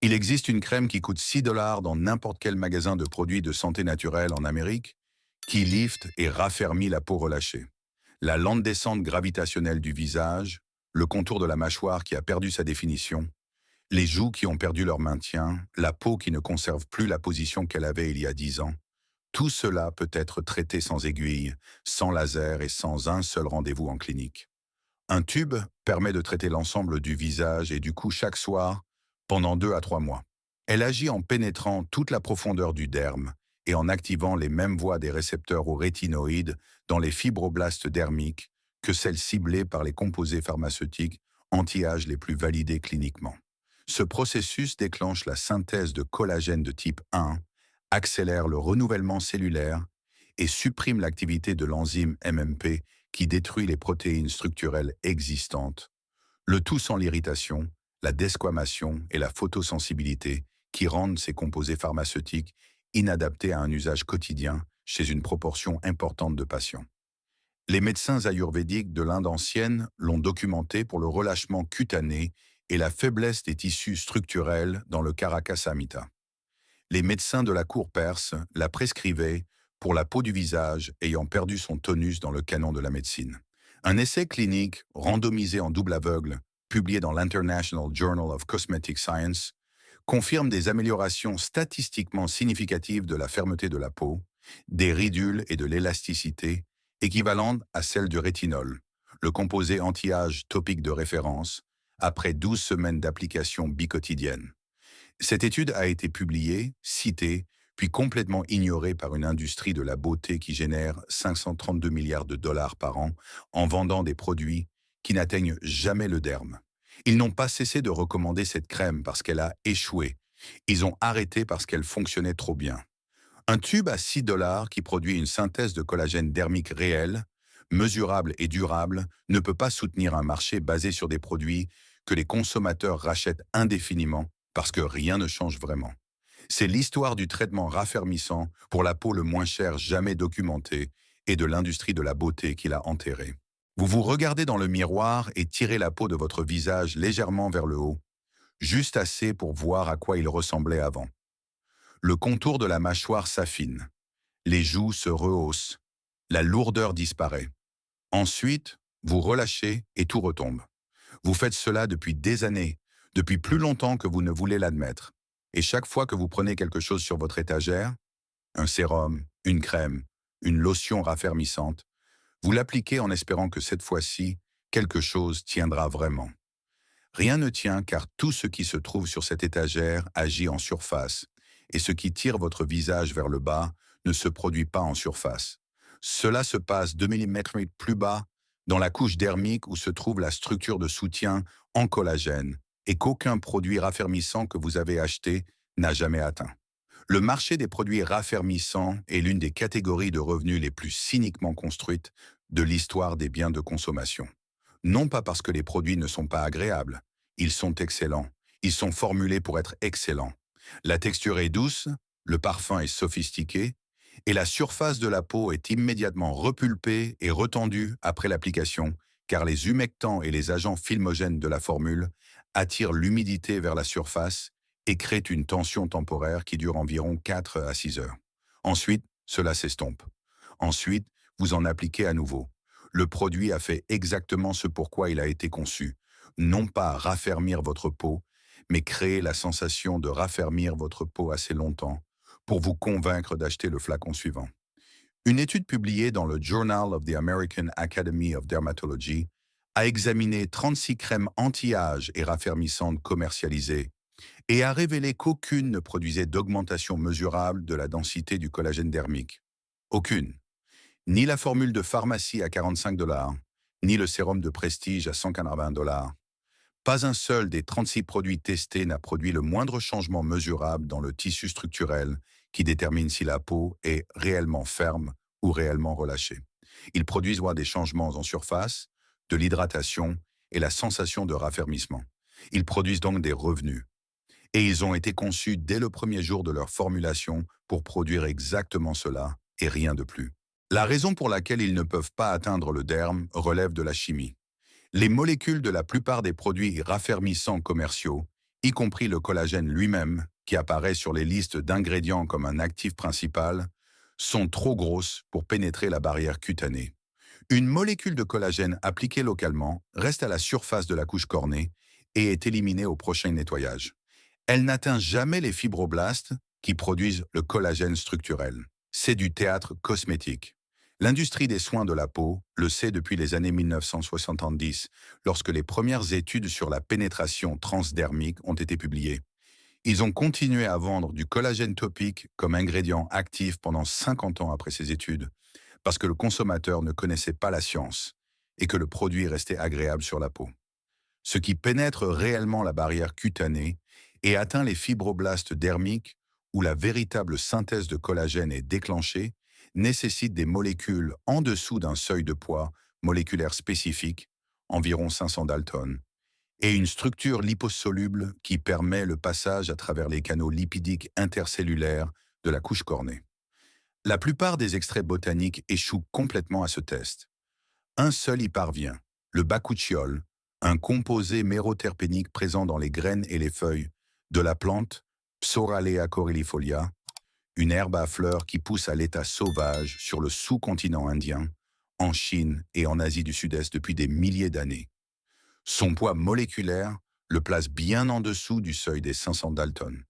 Il existe une crème qui coûte 6 dollars dans n'importe quel magasin de produits de santé naturelle en Amérique, qui lifte et raffermit la peau relâchée. La lente descente gravitationnelle du visage, le contour de la mâchoire qui a perdu sa définition, les joues qui ont perdu leur maintien, la peau qui ne conserve plus la position qu'elle avait il y a 10 ans, tout cela peut être traité sans aiguille, sans laser et sans un seul rendez-vous en clinique. Un tube permet de traiter l'ensemble du visage et du cou chaque soir pendant 2 à 3 mois. Elle agit en pénétrant toute la profondeur du derme et en activant les mêmes voies des récepteurs aux rétinoïdes dans les fibroblastes dermiques que celles ciblées par les composés pharmaceutiques anti-âge les plus validés cliniquement. Ce processus déclenche la synthèse de collagène de type 1, accélère le renouvellement cellulaire et supprime l'activité de l'enzyme MMP qui détruit les protéines structurelles existantes, le tout sans l'irritation, la desquamation et la photosensibilité qui rendent ces composés pharmaceutiques inadaptés à un usage quotidien chez une proportion importante de patients. Les médecins ayurvédiques de l'Inde ancienne l'ont documenté pour le relâchement cutané et la faiblesse des tissus structurels dans le Karaka Samhita. Les médecins de la cour perse la prescrivaient pour la peau du visage ayant perdu son tonus dans le canon de la médecine. Un essai clinique randomisé en double aveugle, publié dans l'International Journal of Cosmetic Science, confirme des améliorations statistiquement significatives de la fermeté de la peau, des ridules et de l'élasticité, équivalentes à celles du rétinol, le composé anti-âge topique de référence, après 12 semaines d'application bicotidienne. Cette étude a été publiée, citée, puis complètement ignorée par une industrie de la beauté qui génère 532 milliards de dollars par an en vendant des produits qui n'atteignent jamais le derme. Ils n'ont pas cessé de recommander cette crème parce qu'elle a échoué. Ils ont arrêté parce qu'elle fonctionnait trop bien. Un tube à 6 dollars qui produit une synthèse de collagène dermique réelle, mesurable et durable, ne peut pas soutenir un marché basé sur des produits que les consommateurs rachètent indéfiniment parce que rien ne change vraiment. C'est l'histoire du traitement raffermissant pour la peau le moins cher jamais documenté et de l'industrie de la beauté qui l'a enterré. Vous vous regardez dans le miroir et tirez la peau de votre visage légèrement vers le haut, juste assez pour voir à quoi il ressemblait avant. Le contour de la mâchoire s'affine, les joues se rehaussent, la lourdeur disparaît. Ensuite, vous relâchez et tout retombe. Vous faites cela depuis des années, depuis plus longtemps que vous ne voulez l'admettre. Et chaque fois que vous prenez quelque chose sur votre étagère, un sérum, une crème, une lotion raffermissante, vous l'appliquez en espérant que cette fois-ci, quelque chose tiendra vraiment. Rien ne tient car tout ce qui se trouve sur cette étagère agit en surface, et ce qui tire votre visage vers le bas ne se produit pas en surface. Cela se passe 2 millimètres plus bas, dans la couche dermique où se trouve la structure de soutien en collagène, et qu'aucun produit raffermissant que vous avez acheté n'a jamais atteint. Le marché des produits raffermissants est l'une des catégories de revenus les plus cyniquement construites de l'histoire des biens de consommation. Non pas parce que les produits ne sont pas agréables, ils sont excellents, ils sont formulés pour être excellents. La texture est douce, le parfum est sophistiqué, et la surface de la peau est immédiatement repulpée et retendue après l'application, car les humectants et les agents filmogènes de la formule attirent l'humidité vers la surface et créent une tension temporaire qui dure environ 4 à 6 heures. Ensuite, cela s'estompe. Ensuite, vous en appliquez à nouveau. Le produit a fait exactement ce pourquoi il a été conçu. Non pas raffermir votre peau, mais créer la sensation de raffermir votre peau assez longtemps pour vous convaincre d'acheter le flacon suivant. Une étude publiée dans le Journal of the American Academy of Dermatology a examiné 36 crèmes anti-âge et raffermissantes commercialisées et a révélé qu'aucune ne produisait d'augmentation mesurable de la densité du collagène dermique. Aucune. Ni la formule de pharmacie à 45 dollars, ni le sérum de prestige à 180 dollars. Pas un seul des 36 produits testés n'a produit le moindre changement mesurable dans le tissu structurel qui détermine si la peau est réellement ferme ou réellement relâchée. Ils produisent des changements en surface, de l'hydratation et la sensation de raffermissement. Ils produisent donc des revenus. Et ils ont été conçus dès le premier jour de leur formulation pour produire exactement cela et rien de plus. La raison pour laquelle ils ne peuvent pas atteindre le derme relève de la chimie. Les molécules de la plupart des produits raffermissants commerciaux, y compris le collagène lui-même, qui apparaît sur les listes d'ingrédients comme un actif principal, sont trop grosses pour pénétrer la barrière cutanée. Une molécule de collagène appliquée localement reste à la surface de la couche cornée et est éliminée au prochain nettoyage. Elle n'atteint jamais les fibroblastes qui produisent le collagène structurel. C'est du théâtre cosmétique. L'industrie des soins de la peau le sait depuis les années 1970, lorsque les premières études sur la pénétration transdermique ont été publiées. Ils ont continué à vendre du collagène topique comme ingrédient actif pendant 50 ans après ces études, parce que le consommateur ne connaissait pas la science et que le produit restait agréable sur la peau. Ce qui pénètre réellement la barrière cutanée et atteint les fibroblastes dermiques, où la véritable synthèse de collagène est déclenchée, nécessite des molécules en dessous d'un seuil de poids moléculaire spécifique, environ 500 Dalton, et une structure liposoluble qui permet le passage à travers les canaux lipidiques intercellulaires de la couche cornée. La plupart des extraits botaniques échouent complètement à ce test. Un seul y parvient, le bakuchiol, un composé méroterpénique présent dans les graines et les feuilles de la plante Psoralea coryllifolia, une herbe à fleurs qui pousse à l'état sauvage sur le sous-continent indien, en Chine et en Asie du Sud-Est depuis des milliers d'années. Son poids moléculaire le place bien en dessous du seuil des 500 Dalton.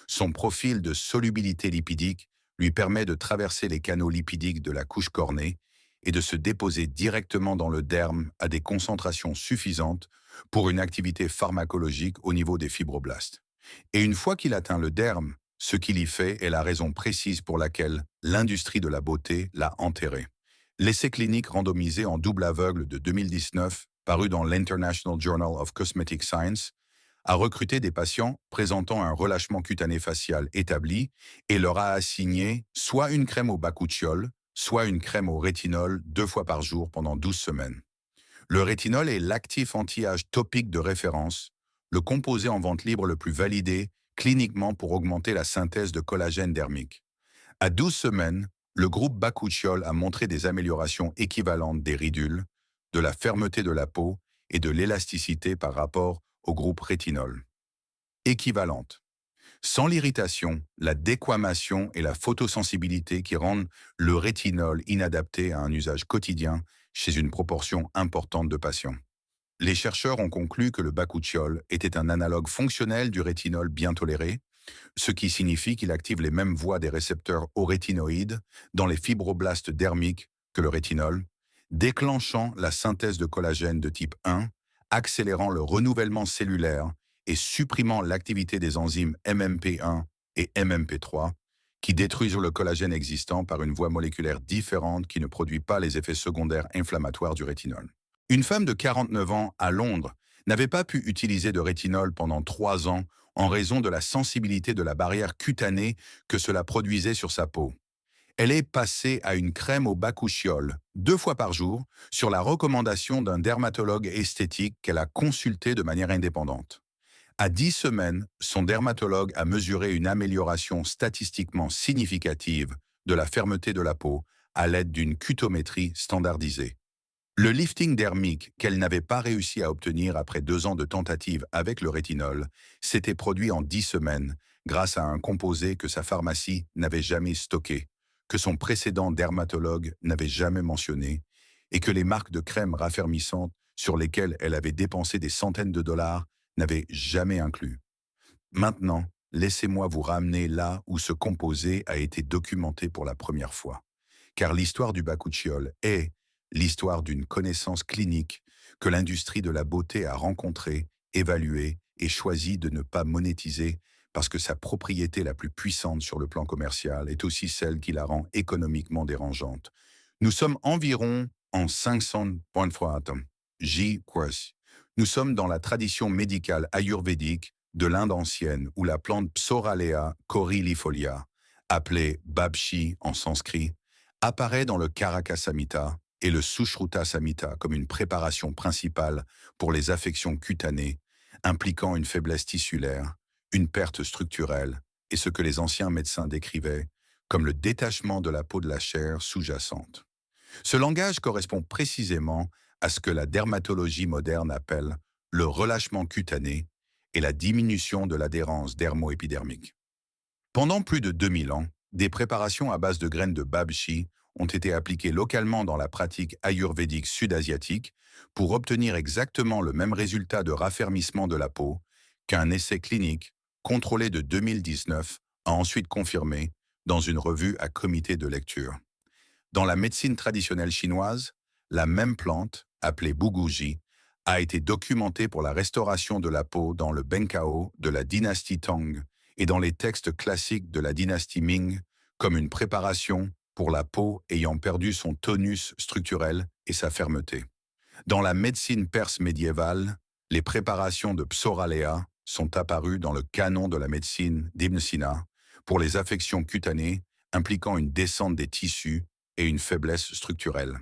Son profil de solubilité lipidique lui permet de traverser les canaux lipidiques de la couche cornée et de se déposer directement dans le derme à des concentrations suffisantes pour une activité pharmacologique au niveau des fibroblastes. Et une fois qu'il atteint le derme, ce qu'il y fait est la raison précise pour laquelle l'industrie de la beauté l'a enterré. L'essai clinique randomisé en double aveugle de 2019, paru dans l'International Journal of Cosmetic Science, a recruté des patients présentant un relâchement cutané facial établi et leur a assigné soit une crème au bakuchiol, soit une crème au rétinol 2 fois par jour pendant 12 semaines. Le rétinol est l'actif anti-âge topique de référence, le composé en vente libre le plus validé cliniquement pour augmenter la synthèse de collagène dermique. À 12 semaines, le groupe bakuchiol a montré des améliorations équivalentes des ridules, de la fermeté de la peau et de l'élasticité par rapport au groupe rétinol. Équivalente. Sans l'irritation, la déquamation et la photosensibilité qui rendent le rétinol inadapté à un usage quotidien chez une proportion importante de patients. Les chercheurs ont conclu que le bakuchiol était un analogue fonctionnel du rétinol bien toléré, ce qui signifie qu'il active les mêmes voies des récepteurs eurétinoïdes dans les fibroblastes dermiques que le rétinol, déclenchant la synthèse de collagène de type 1, accélérant le renouvellement cellulaire et supprimant l'activité des enzymes MMP1 et MMP3, qui détruisent le collagène existant par une voie moléculaire différente qui ne produit pas les effets secondaires inflammatoires du rétinol. Une femme de 49 ans à Londres n'avait pas pu utiliser de rétinol pendant 3 ans en raison de la sensibilité de la barrière cutanée que cela produisait sur sa peau. Elle est passée à une crème au bakuchiol 2 fois par jour sur la recommandation d'un dermatologue esthétique qu'elle a consulté de manière indépendante. À 10 semaines, son dermatologue a mesuré une amélioration statistiquement significative de la fermeté de la peau à l'aide d'une cutométrie standardisée. Le lifting dermique qu'elle n'avait pas réussi à obtenir après 2 ans de tentatives avec le rétinol s'était produit en 10 semaines grâce à un composé que sa pharmacie n'avait jamais stocké, que son précédent dermatologue n'avait jamais mentionné et que les marques de crème raffermissantes sur lesquelles elle avait dépensé des centaines de dollars n'avaient jamais inclus. Maintenant, laissez-moi vous ramener là où ce composé a été documenté pour la première fois. Car l'histoire du bakuchiol est l'histoire d'une connaissance clinique que l'industrie de la beauté a rencontrée, évaluée et choisi de ne pas monétiser parce que sa propriété la plus puissante sur le plan commercial est aussi celle qui la rend économiquement dérangeante. Nous sommes environ en 500 points de fois atome. Nous sommes dans la tradition médicale ayurvédique de l'Inde ancienne où la plante Psoralea coryllifolia, appelée babshi en sanskrit, apparaît dans le Karaka Samhita et le Sushruta Samhita comme une préparation principale pour les affections cutanées, impliquant une faiblesse tissulaire, une perte structurelle et ce que les anciens médecins décrivaient comme le détachement de la peau de la chair sous-jacente. Ce langage correspond précisément à ce que la dermatologie moderne appelle le relâchement cutané et la diminution de l'adhérence dermo-épidermique. Pendant plus de 2000 ans, des préparations à base de graines de babchi ont été appliquées localement dans la pratique ayurvédique sud-asiatique pour obtenir exactement le même résultat de raffermissement de la peau qu'un essai clinique contrôlé de 2019 a ensuite confirmé dans une revue à comité de lecture. Dans la médecine traditionnelle chinoise, la même plante, appelée Buguji, a été documentée pour la restauration de la peau dans le Benkao de la dynastie Tang et dans les textes classiques de la dynastie Ming comme une préparation pour la peau ayant perdu son tonus structurel et sa fermeté. Dans la médecine perse médiévale, les préparations de Psoralea sont apparues dans le canon de la médecine d'Ibn Sina pour les affections cutanées impliquant une descente des tissus et une faiblesse structurelle.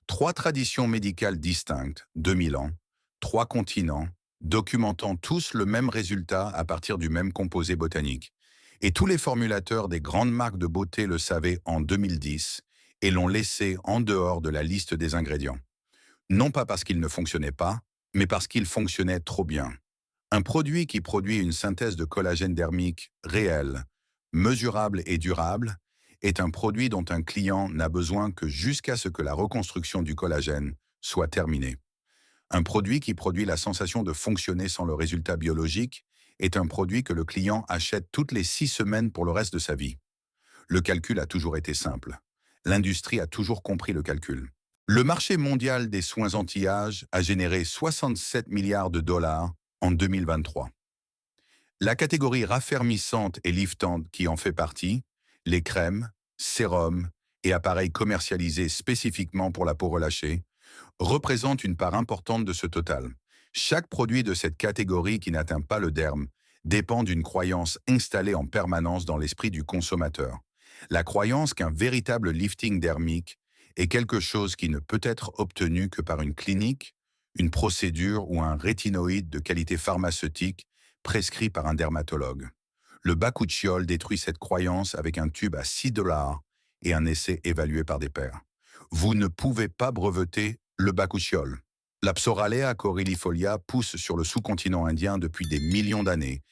Trois traditions médicales distinctes, 2000 ans, trois continents, documentant tous le même résultat à partir du même composé botanique. Et tous les formulateurs des grandes marques de beauté le savaient en 2010 et l'ont laissé en dehors de la liste des ingrédients. Non pas parce qu'il ne fonctionnait pas, mais parce qu'il fonctionnait trop bien. Un produit qui produit une synthèse de collagène dermique réelle, mesurable et durable, est un produit dont un client n'a besoin que jusqu'à ce que la reconstruction du collagène soit terminée. Un produit qui produit la sensation de fonctionner sans le résultat biologique est un produit que le client achète toutes les 6 semaines pour le reste de sa vie. Le calcul a toujours été simple. L'industrie a toujours compris le calcul. Le marché mondial des soins anti-âge a généré 67 milliards de dollars en 2023. La catégorie raffermissante et liftante qui en fait partie, les crèmes, sérums et appareils commercialisés spécifiquement pour la peau relâchée, représente une part importante de ce total. Chaque produit de cette catégorie qui n'atteint pas le derme dépend d'une croyance installée en permanence dans l'esprit du consommateur. La croyance qu'un véritable lifting dermique est quelque chose qui ne peut être obtenu que par une clinique, une procédure ou un rétinoïde de qualité pharmaceutique prescrit par un dermatologue. Le bakuchiol détruit cette croyance avec un tube à 6 dollars et un essai évalué par des pairs. Vous ne pouvez pas breveter le bakuchiol. La Psoralea coryllifolia pousse sur le sous-continent indien depuis des millions d'années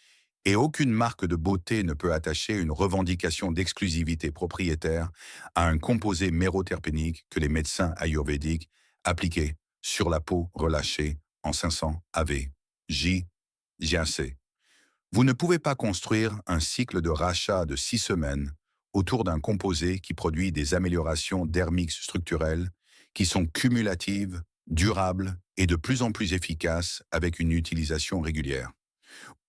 et aucune marque de beauté ne peut attacher une revendication d'exclusivité propriétaire à un composé méroterpénique que les médecins ayurvédiques appliquaient sur la peau relâchée en 500 AV, J, GAC. Vous ne pouvez pas construire un cycle de rachat de 6 semaines autour d'un composé qui produit des améliorations dermiques structurelles qui sont cumulatives, durables et de plus en plus efficaces avec une utilisation régulière.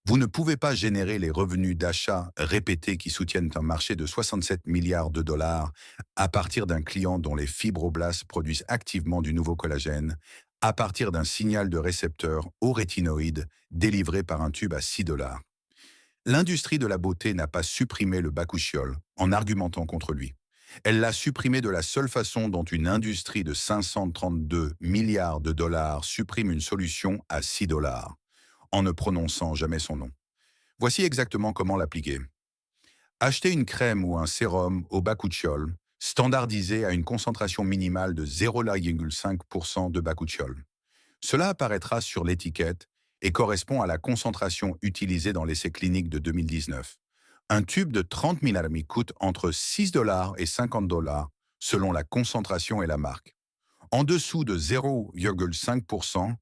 Vous ne pouvez pas générer les revenus d'achat répétés qui soutiennent un marché de 67 milliards de dollars à partir d'un client dont les fibroblastes produisent activement du nouveau collagène, à partir d'un signal de récepteur au rétinoïde délivré par un tube à 6 dollars. L'industrie de la beauté n'a pas supprimé le bakuchiol en argumentant contre lui. Elle l'a supprimé de la seule façon dont une industrie de 532 milliards de dollars supprime une solution à 6 dollars, en ne prononçant jamais son nom. Voici exactement comment l'appliquer. Achetez une crème ou un sérum au bakuchiol, standardisé à une concentration minimale de 0,5% de bakuchiol. Cela apparaîtra sur l'étiquette et correspond à la concentration utilisée dans l'essai clinique de 2019. Un tube de 30 ml coûte entre 6 dollars et 50 dollars selon la concentration et la marque. En dessous de 0,5%,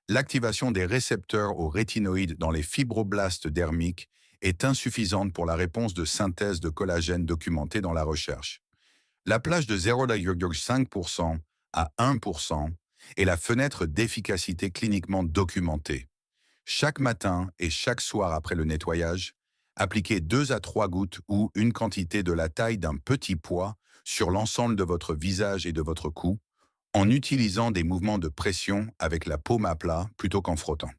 l'activation des récepteurs aux rétinoïdes dans les fibroblastes dermiques est insuffisante pour la réponse de synthèse de collagène documentée dans la recherche. La plage de 0,5% à 1% est la fenêtre d'efficacité cliniquement documentée. Chaque matin et chaque soir après le nettoyage, appliquez 2 à 3 gouttes ou une quantité de la taille d'un petit pois sur l'ensemble de votre visage et de votre cou, en utilisant des mouvements de pression avec la paume à plat plutôt qu'en frottant.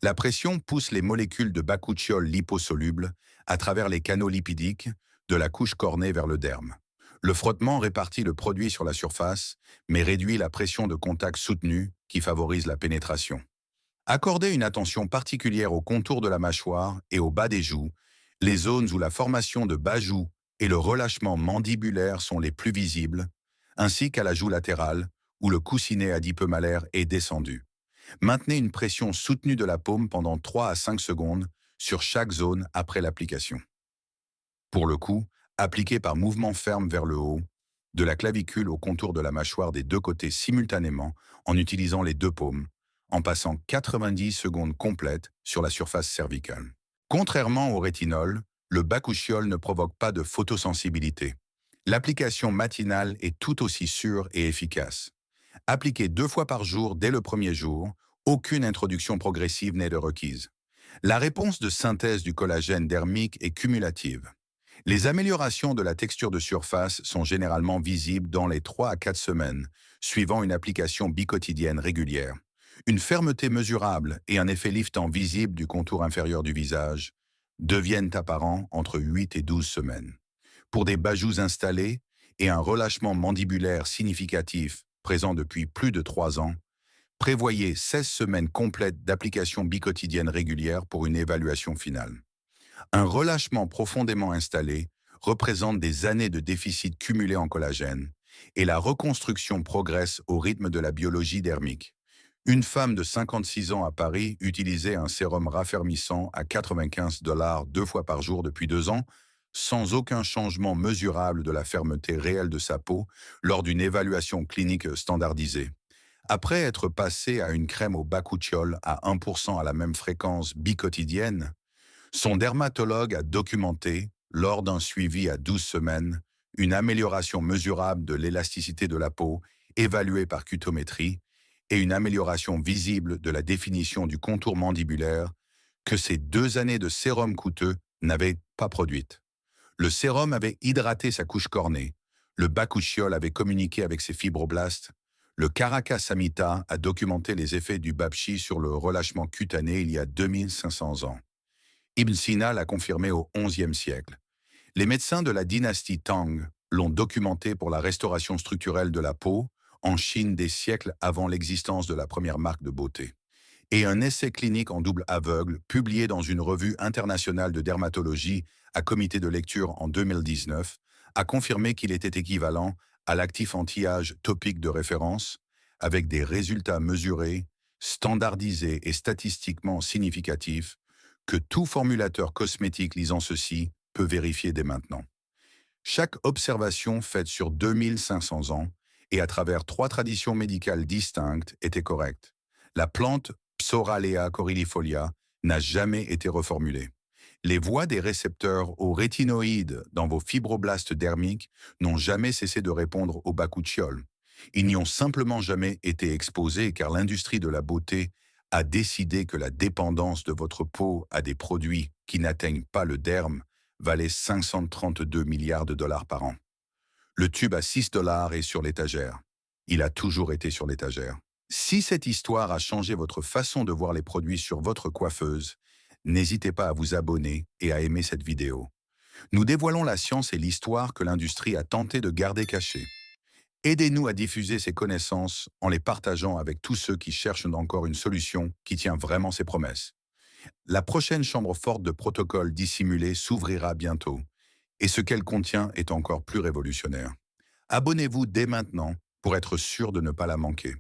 La pression pousse les molécules de bakuchiol liposolubles à travers les canaux lipidiques de la couche cornée vers le derme. Le frottement répartit le produit sur la surface, mais réduit la pression de contact soutenue qui favorise la pénétration. Accordez une attention particulière au contour de la mâchoire et au bas des joues, les zones où la formation de bas-joue et le relâchement mandibulaire sont les plus visibles, ainsi qu'à la joue latérale, où le coussinet adipomalaire est descendu. Maintenez une pression soutenue de la paume pendant 3 à 5 secondes sur chaque zone après l'application. Pour le coup, appliquez par mouvement ferme vers le haut, de la clavicule au contour de la mâchoire des deux côtés simultanément en utilisant les deux paumes, en passant 90 secondes complètes sur la surface cervicale. Contrairement au rétinol, le bakuchiol ne provoque pas de photosensibilité. L'application matinale est tout aussi sûre et efficace. Appliquée 2 fois par jour dès le premier jour, aucune introduction progressive n'est de requise. La réponse de synthèse du collagène dermique est cumulative. Les améliorations de la texture de surface sont généralement visibles dans les 3 à 4 semaines, suivant une application biquotidienne régulière. Une fermeté mesurable et un effet liftant visible du contour inférieur du visage deviennent apparents entre 8 et 12 semaines. Pour des bajous installés et un relâchement mandibulaire significatif présent depuis plus de 3 ans, prévoyez 16 semaines complètes d'application biquotidienne régulière pour une évaluation finale. Un relâchement profondément installé représente des années de déficit cumulé en collagène et la reconstruction progresse au rythme de la biologie dermique. Une femme de 56 ans à Paris utilisait un sérum raffermissant à 95 $ 2 fois par jour depuis 2 ans, sans aucun changement mesurable de la fermeté réelle de sa peau lors d'une évaluation clinique standardisée. Après être passée à une crème au bakuchiol à 1% à la même fréquence biquotidienne, son dermatologue a documenté, lors d'un suivi à 12 semaines, une amélioration mesurable de l'élasticité de la peau, évaluée par cutométrie, et une amélioration visible de la définition du contour mandibulaire que ces 2 années de sérum coûteux n'avaient pas produite. Le sérum avait hydraté sa couche cornée, le bakuchiol avait communiqué avec ses fibroblastes, le Caracas Samhita a documenté les effets du Babchi sur le relâchement cutané il y a 2500 ans. Ibn Sina l'a confirmé au XIe siècle. Les médecins de la dynastie Tang l'ont documenté pour la restauration structurelle de la peau en Chine des siècles avant l'existence de la première marque de beauté. Et un essai clinique en double aveugle, publié dans une revue internationale de dermatologie à comité de lecture en 2019, a confirmé qu'il était équivalent à l'actif anti-âge topique de référence, avec des résultats mesurés, standardisés et statistiquement significatifs, que tout formulateur cosmétique lisant ceci peut vérifier dès maintenant. Chaque observation faite sur 2500 ans et à travers 3 traditions médicales distinctes était correcte. La plante Psoralea coryllifolia n'a jamais été reformulée. Les voies des récepteurs aux rétinoïdes dans vos fibroblastes dermiques n'ont jamais cessé de répondre au bakuchiol. Ils n'y ont simplement jamais été exposés car l'industrie de la beauté a décidé que la dépendance de votre peau à des produits qui n'atteignent pas le derme valait 532 milliards de dollars par an. Le tube à 6 $ est sur l'étagère. Il a toujours été sur l'étagère. Si cette histoire a changé votre façon de voir les produits sur votre coiffeuse, n'hésitez pas à vous abonner et à aimer cette vidéo. Nous dévoilons la science et l'histoire que l'industrie a tenté de garder cachées. Aidez-nous à diffuser ces connaissances en les partageant avec tous ceux qui cherchent encore une solution qui tient vraiment ses promesses. La prochaine chambre forte de protocole dissimulé s'ouvrira bientôt, et ce qu'elle contient est encore plus révolutionnaire. Abonnez-vous dès maintenant pour être sûr de ne pas la manquer.